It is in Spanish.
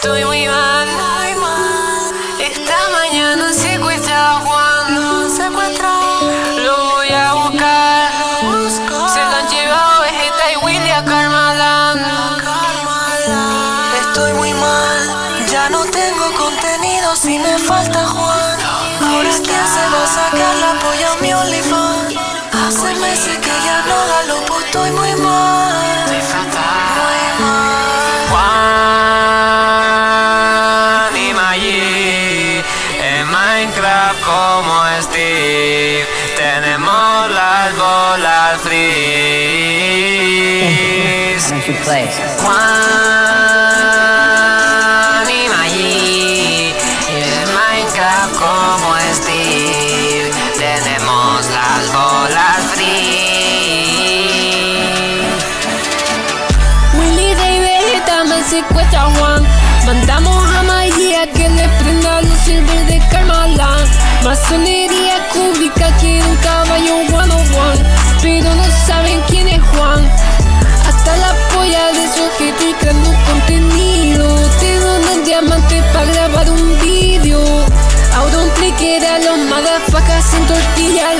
Estoy muy mal, esta mañana secuestra a Juan. Lo voy a buscar. Se lo han llevado Vegeta y Willy a Karmaland. Estoy muy mal, ya no tengo contenido si me falta Juan. Ahora quién se va a sacar la polla a mi OnlyFans. Hace meses que ya no da lopo, estoy muy mal. Estoy fatal. Muy mal. Juan y Maggie en Minecraft como Steve. Tenemos las bolas freeze. Juan y Maggie en Minecraft como Steve. Tenemos las bolas free. Willy Rey Vegeta me secuestra a Juan. Mandamos a Maggie a que le prenda los servers de Karmaland. Masonería cúbica quiere un caballo one on one, pero no saben quién es Juan. Hasta la polla de su objeto y creando contenido. Te donan diamantes para grabar un vídeo. Ahora un click era los motherfuckers en tortilla.